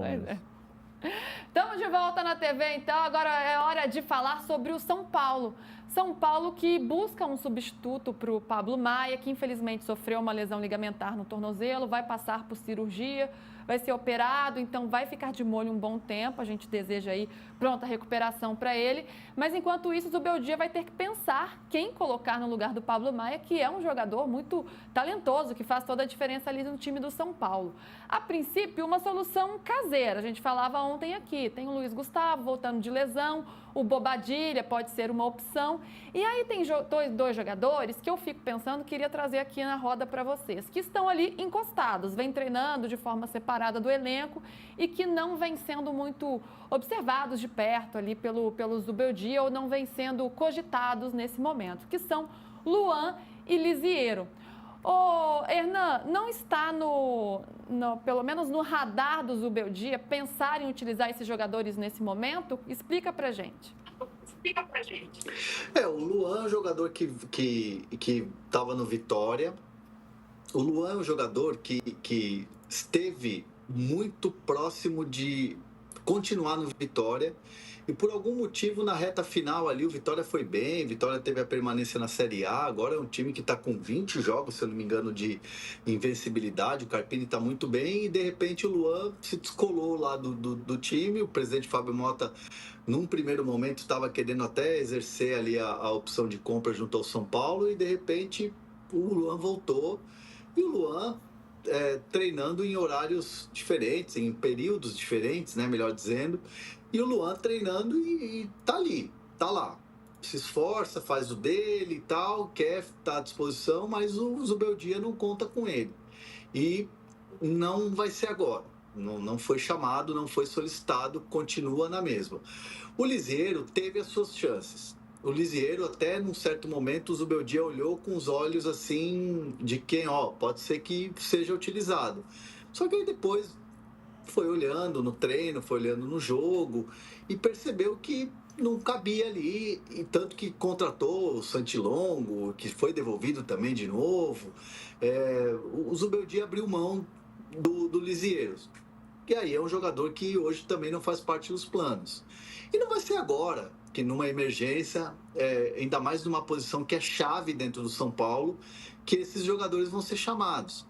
Palmeiras. Estamos de volta na TV, então. Agora é hora de falar sobre o São Paulo. São Paulo que busca um substituto para o Pablo Maia, que infelizmente sofreu uma lesão ligamentar no tornozelo, vai passar por cirurgia, vai ser operado, então vai ficar de molho um bom tempo. A gente deseja aí pronta recuperação para ele. Mas enquanto isso, o Zubeldia vai ter que pensar quem colocar no lugar do Pablo Maia, que é um jogador muito talentoso, que faz toda a diferença ali no time do São Paulo. A princípio, uma solução caseira. A gente falava ontem aqui, tem o Luiz Gustavo voltando de lesão, o Bobadilha pode ser uma opção. E aí tem dois jogadores que eu fico pensando, queria trazer aqui na roda para vocês, que estão ali encostados, vêm treinando de forma separada do elenco e que não vêm sendo muito observados de perto ali pelo Zubeldia ou não vêm sendo cogitados nesse momento, que são Luan e Lisiero. Ô, Hernan, não está pelo menos no radar do Zubeldia pensar em utilizar esses jogadores nesse momento? Explica pra gente. O Luan é um jogador que estava no Vitória. O Luan é um jogador que esteve muito próximo de continuar no Vitória. E por algum motivo, na reta final ali, o Vitória foi bem, o Vitória teve a permanência na Série A, agora é um time que está com 20 jogos, se eu não me engano, de invencibilidade, o Carpini está muito bem, e de repente o Luan se descolou lá do time, o presidente Fábio Mota, num primeiro momento, estava querendo até exercer ali a opção de compra junto ao São Paulo, e de repente o Luan voltou, e o Luan treinando em horários diferentes, em períodos diferentes, né, melhor dizendo, e o Luan treinando e tá ali, tá lá. Se esforça, faz o dele e tal, quer estar à disposição, mas o Zubeldia não conta com ele. E não vai ser agora. Não foi chamado, não foi solicitado, continua na mesma. O Lisiero teve as suas chances. O Lisiero, até num certo momento, o Zubeldia olhou com os olhos assim, de quem, pode ser que seja utilizado. Só que aí depois foi olhando no treino, foi olhando no jogo e percebeu que não cabia ali, e tanto que contratou o Santilongo, que foi devolvido também de novo. O Zubeldia abriu mão do Lisiero. E aí é um jogador que hoje também não faz parte dos planos. E não vai ser agora, que numa emergência, ainda mais numa posição que é chave dentro do São Paulo, que esses jogadores vão ser chamados.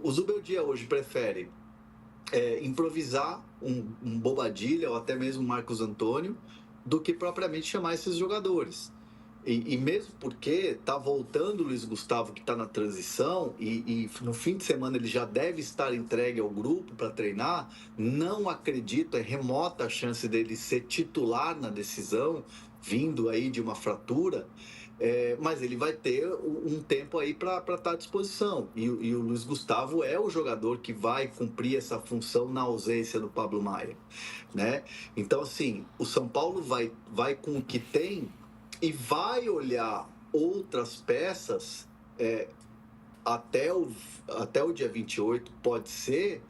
O Zubeldia hoje prefere improvisar um Bobadilha ou até mesmo um Marcos Antônio do que propriamente chamar esses jogadores. E mesmo porque está voltando o Luiz Gustavo, que está na transição, e no fim de semana ele já deve estar entregue ao grupo para treinar, não acredito, é remota a chance dele ser titular na decisão, vindo aí de uma fratura, mas ele vai ter um tempo aí para estar à disposição. E o Luiz Gustavo é o jogador que vai cumprir essa função na ausência do Pablo Maia, né? Então, assim, o São Paulo vai com o que tem e vai olhar outras peças até o dia 28, pode ser,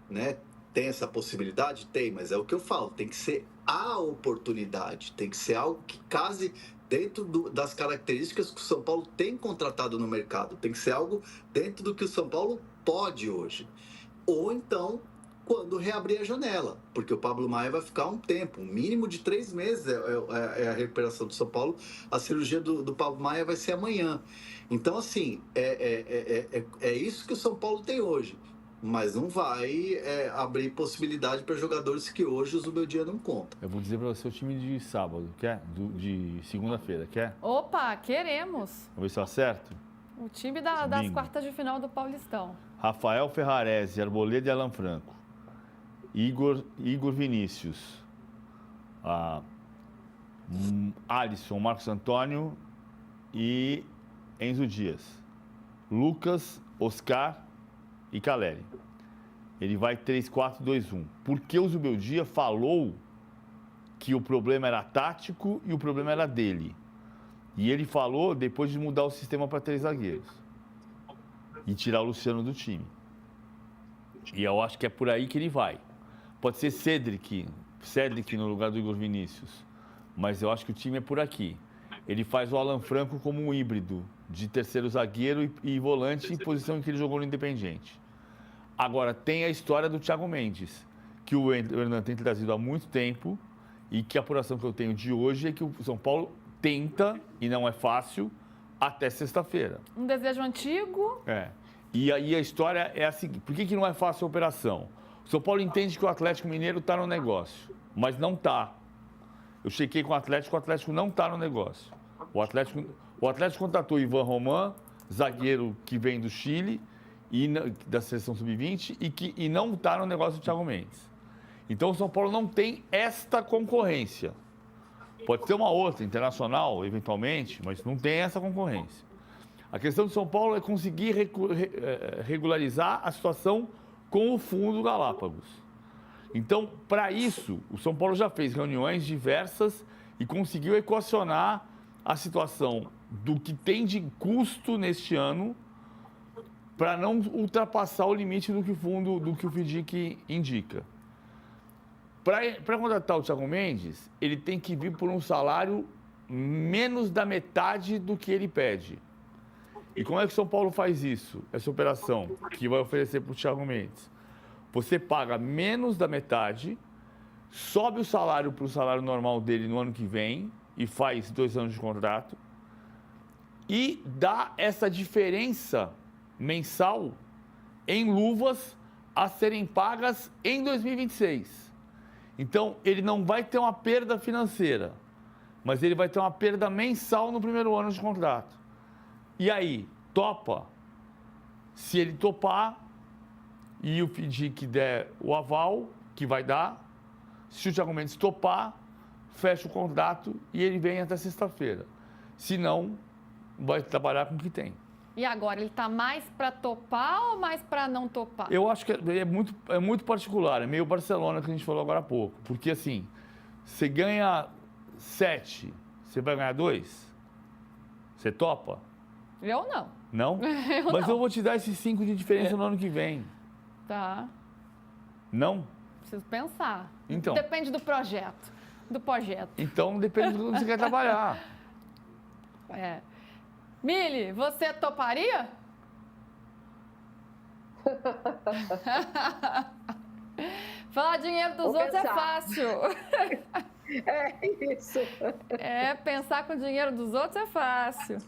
né? Tem essa possibilidade? Tem, mas é o que eu falo, tem que ser a oportunidade, tem que ser algo que case dentro das características que o São Paulo tem contratado no mercado, tem que ser algo dentro do que o São Paulo pode hoje. Ou então, quando reabrir a janela, porque o Pablo Maia vai ficar um tempo, um mínimo de 3 meses é a recuperação do São Paulo, a cirurgia do Pablo Maia vai ser amanhã. Então, assim, é isso que o São Paulo tem hoje, mas não vai abrir possibilidade para jogadores que hoje o Zubeldia não conta. Eu vou dizer para você o time de sábado, quer? De segunda-feira, quer? Opa, queremos. Vamos ver se eu acerto. O time das quartas de final do Paulistão. Rafael Ferrarese, Arboleda e Alan Franco. Igor Vinícius. Alisson, Marcos Antônio e Enzo Dias. Lucas, Oscar e Caleri. Ele vai 3-4-2-1. Porque o Zubeldia falou que o problema era tático e o problema era dele. E ele falou depois de mudar o sistema para 3 zagueiros. E tirar o Luciano do time. E eu acho que é por aí que ele vai. Pode ser Cedric no lugar do Igor Vinícius. Mas eu acho que o time é por aqui. Ele faz o Alan Franco como um híbrido de terceiro zagueiro e volante em posição em que ele jogou no Independiente. Agora, tem a história do Thiago Mendes, que o Hernan tem trazido há muito tempo e que a apuração que eu tenho de hoje é que o São Paulo tenta, e não é fácil, até sexta-feira. Um desejo antigo. E aí a história é a seguinte, por que não é fácil a operação? O São Paulo entende que o Atlético Mineiro está no negócio, mas não está. Eu chequei com o Atlético não está no negócio. O Atlético contratou Ivan Roman, zagueiro que vem do Chile, da seleção sub-20, e não está no negócio do Thiago Mendes. Então o São Paulo não tem esta concorrência. Pode ter uma outra, internacional, eventualmente, mas não tem essa concorrência. A questão do São Paulo é conseguir regularizar a situação com o fundo Galápagos. Então, para isso, o São Paulo já fez reuniões diversas e conseguiu equacionar a situação do que tem de custo neste ano para não ultrapassar o limite do que o FIDIC indica. Para contratar o Thiago Mendes, ele tem que vir por um salário menos da metade do que ele pede. E como é que o São Paulo faz isso? Essa operação que vai oferecer para o Thiago Mendes. Você paga menos da metade, sobe o salário para o salário normal dele no ano que vem e faz 2 anos de contrato e dá essa diferença mensal em luvas a serem pagas em 2026. Então, ele não vai ter uma perda financeira, mas ele vai ter uma perda mensal no primeiro ano de contrato. E aí, topa? Se ele topar e o FIDIC der o aval, que vai dar, se o Thiago Mendes topar, fecha o contrato e ele vem até sexta-feira. Se não, vai trabalhar com o que tem. E agora, ele está mais para topar ou mais para não topar? Eu acho que é muito particular, é meio Barcelona que a gente falou agora há pouco. Porque assim, você ganha 7, você vai ganhar 2? Você topa? Eu não. Não? Mas eu vou te dar esses 5 de diferença no ano que vem. Tá. Não? Preciso pensar. Então. Depende do projeto. Do projeto. Então, depende do que você quer trabalhar. Mili, você toparia? Falar dinheiro dos outros é fácil. É isso. Pensar com o dinheiro dos outros é fácil.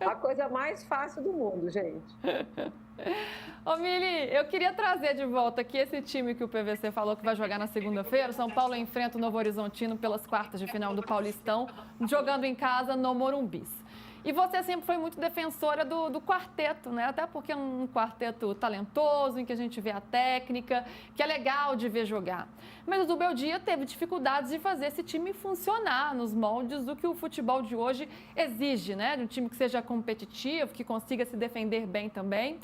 A coisa mais fácil do mundo, gente. Ô, Mili, eu queria trazer de volta aqui esse time que o PVC falou que vai jogar na segunda-feira. O São Paulo enfrenta o Novo Horizontino pelas quartas de final do Paulistão, jogando em casa no Morumbis. E você sempre foi muito defensora do quarteto, né? Até porque é um quarteto talentoso, em que a gente vê a técnica, que é legal de ver jogar. Mas o Zubeldia teve dificuldades de fazer esse time funcionar nos moldes do que o futebol de hoje exige, né? De um time que seja competitivo, que consiga se defender bem também.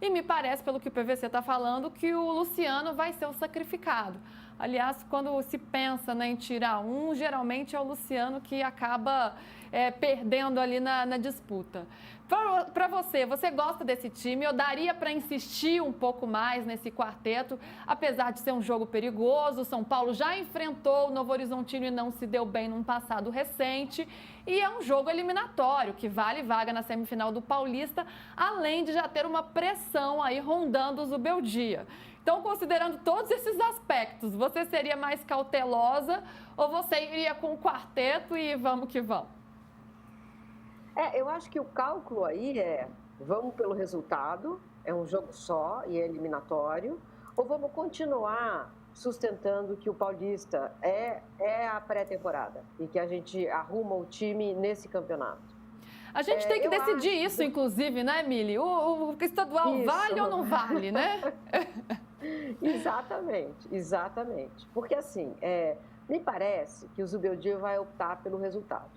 E me parece, pelo que o PVC está falando, que o Luciano vai ser o sacrificado. Aliás, quando se pensa, né, em tirar um, geralmente é o Luciano que acaba perdendo ali na disputa. Para você gosta desse time? Eu daria para insistir um pouco mais nesse quarteto, apesar de ser um jogo perigoso. O São Paulo já enfrentou o Novo Horizontino e não se deu bem num passado recente. E é um jogo eliminatório, que vale vaga na semifinal do Paulista, além de já ter uma pressão aí rondando o Zubeldia. Então, considerando todos esses aspectos, você seria mais cautelosa ou você iria com o quarteto e vamos que vamos? Eu acho que o cálculo aí vamos pelo resultado, é um jogo só e é eliminatório, ou vamos continuar sustentando que o Paulista é a pré-temporada e que a gente arruma o time nesse campeonato? A gente tem que decidir isso, inclusive, né, Mili? O estadual vale ou não vale, né? Exatamente. Porque, assim, me parece que o Zubeldia vai optar pelo resultado,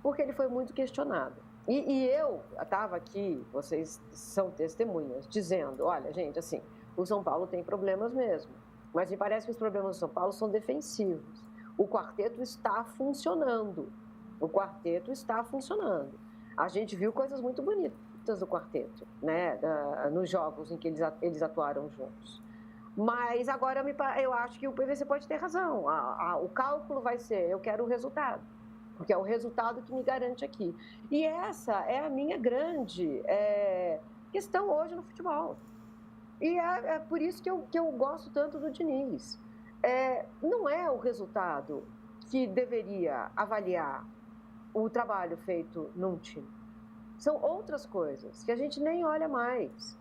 porque ele foi muito questionado. E eu estava aqui, vocês são testemunhas, dizendo, olha, gente, assim, o São Paulo tem problemas mesmo, mas me parece que os problemas do São Paulo são defensivos. O quarteto está funcionando. A gente viu coisas muito bonitas do quarteto, né, nos jogos em que eles atuaram juntos. Mas agora eu acho que o PVC pode ter razão. O cálculo vai ser, eu quero o resultado, porque é o resultado que me garante aqui. E essa é a minha grande questão hoje no futebol. E é por isso que eu gosto tanto do Diniz. Não é o resultado que deveria avaliar o trabalho feito num time. São outras coisas que a gente nem olha mais.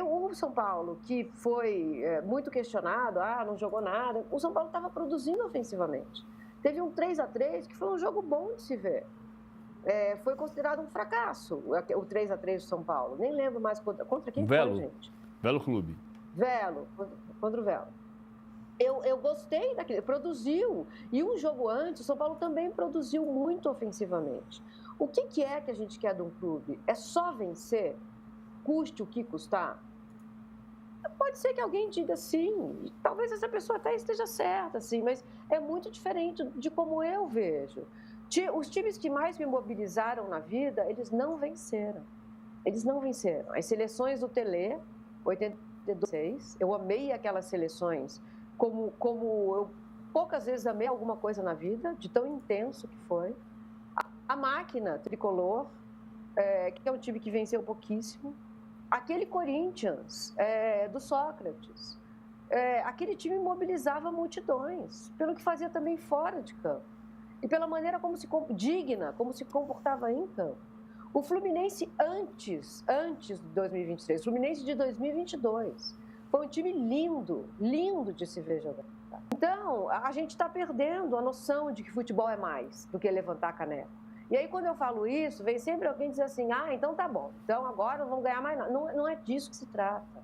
O São Paulo, que foi muito questionado, não jogou nada, o São Paulo estava produzindo ofensivamente. Teve um 3-3 que foi um jogo bom de se ver. Foi considerado um fracasso o 3-3 do São Paulo. Nem lembro mais contra quem Velo. foi, gente. Velo Clube. Velo, contra o Velo. Eu gostei daquele, produziu. E um jogo antes, o São Paulo também produziu muito ofensivamente. O que é que a gente quer de um clube? É só vencer? Custe o que custar? Pode ser que alguém diga sim, talvez essa pessoa até esteja certa, sim, mas é muito diferente de como eu vejo. Os times que mais me mobilizaram na vida, eles não venceram. Eles não venceram. As seleções do Tele, 82, eu amei aquelas seleções como eu poucas vezes amei alguma coisa na vida, de tão intenso que foi. A Máquina Tricolor, que é um time que venceu pouquíssimo. Aquele Corinthians do Sócrates. Aquele time mobilizava multidões, pelo que fazia também fora de campo. E pela maneira como se comportava em campo. O Fluminense antes de 2023, o Fluminense de 2022, foi um time lindo de se ver jogar. Então, a gente está perdendo a noção de que futebol é mais do que levantar a caneca. E aí, quando eu falo isso, vem sempre alguém dizer assim, então tá bom, então agora não vamos ganhar mais nada. Não é disso que se trata.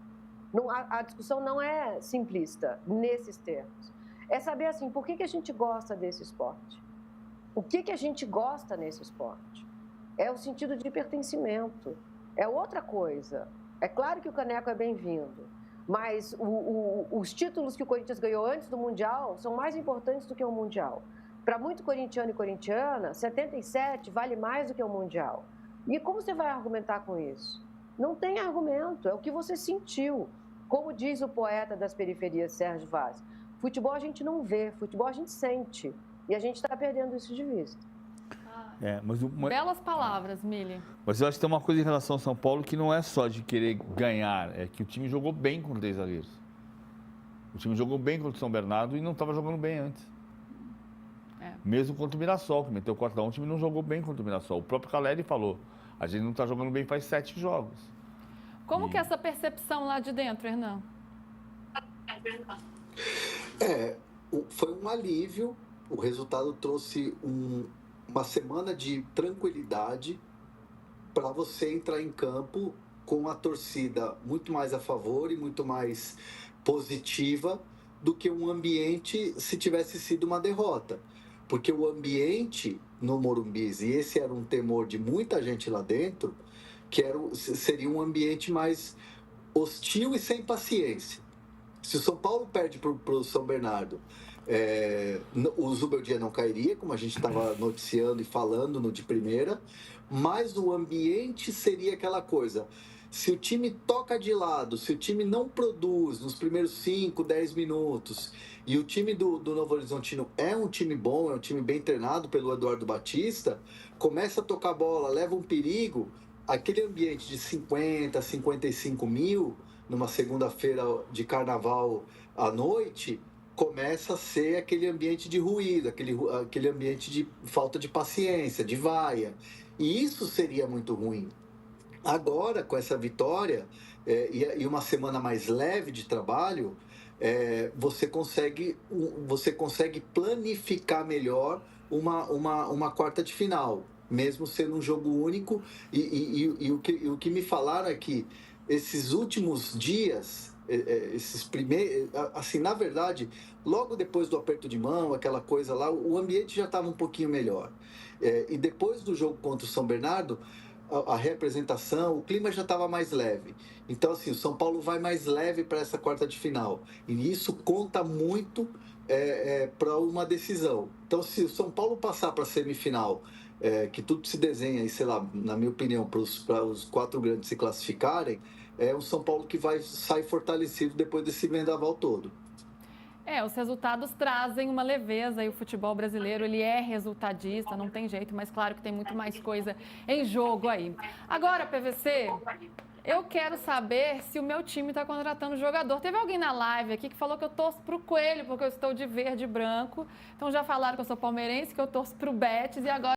A discussão não é simplista nesses termos. É saber assim, por que a gente gosta desse esporte? O que a gente gosta nesse esporte? É o sentido de pertencimento. É outra coisa. É claro que o caneco é bem-vindo, mas os títulos que o Corinthians ganhou antes do Mundial são mais importantes do que o Mundial. Para muito corintiano e corintiana, 77 vale mais do que o Mundial. E como você vai argumentar com isso? Não tem argumento, é o que você sentiu. Como diz o poeta das periferias, Sérgio Vaz, futebol a gente não vê, futebol a gente sente. E a gente está perdendo isso de vista. Belas palavras, Mili. Mas eu acho que tem uma coisa em relação ao São Paulo que não é só de querer ganhar, é que o time jogou bem com 3 zagueiros. O time jogou bem contra o São Bernardo e não estava jogando bem antes. Mesmo contra o Mirassol, que meteu 4-1, o time não jogou bem contra o Mirassol. O próprio Caleri falou, a gente não está jogando bem faz 7 jogos. Como que é essa percepção lá de dentro, Hernan? Foi um alívio. O resultado trouxe uma semana de tranquilidade para você entrar em campo com a torcida muito mais a favor e muito mais positiva do que um ambiente se tivesse sido uma derrota. Porque o ambiente no Morumbi, e esse era um temor de muita gente lá dentro, que seria um ambiente mais hostil e sem paciência. Se o São Paulo perde para o São Bernardo, o Zubeldia não cairia, como a gente estava noticiando e falando no de primeira, mas o ambiente seria aquela coisa. Se o time toca de lado, se o time não produz nos primeiros 5, 10 minutos, e o time do Novo Horizontino é um time bom, é um time bem treinado pelo Eduardo Batista, começa a tocar bola, leva um perigo, aquele ambiente de 50, 55 mil, numa segunda-feira de carnaval à noite, começa a ser aquele ambiente de ruído, aquele ambiente de falta de paciência, de vaia. E isso seria muito ruim. Agora, com essa vitória e uma semana mais leve de trabalho, você consegue planificar melhor uma quarta de final, mesmo sendo um jogo único. E o que me falaram é que esses últimos dias, esses primeiros, assim, na verdade, logo depois do aperto de mão, aquela coisa lá, o ambiente já estava um pouquinho melhor. E depois do jogo contra o São Bernardo, a representação, o clima já estava mais leve. Então, assim, o São Paulo vai mais leve para essa quarta de final. E isso conta muito para uma decisão. Então, se o São Paulo passar para a semifinal, que tudo se desenha, e, sei lá, na minha opinião, para os 4 grandes se classificarem, é um São Paulo que vai sair fortalecido depois desse vendaval todo. Os resultados trazem uma leveza e o futebol brasileiro, ele é resultadista, não tem jeito, mas claro que tem muito mais coisa em jogo aí. Agora, PVC, Eu quero saber se o meu time está contratando jogador. Teve alguém na live aqui que falou que eu torço para o Coelho, porque eu estou de verde e branco. Então já falaram que eu sou palmeirense, que eu torço para o Betis e agora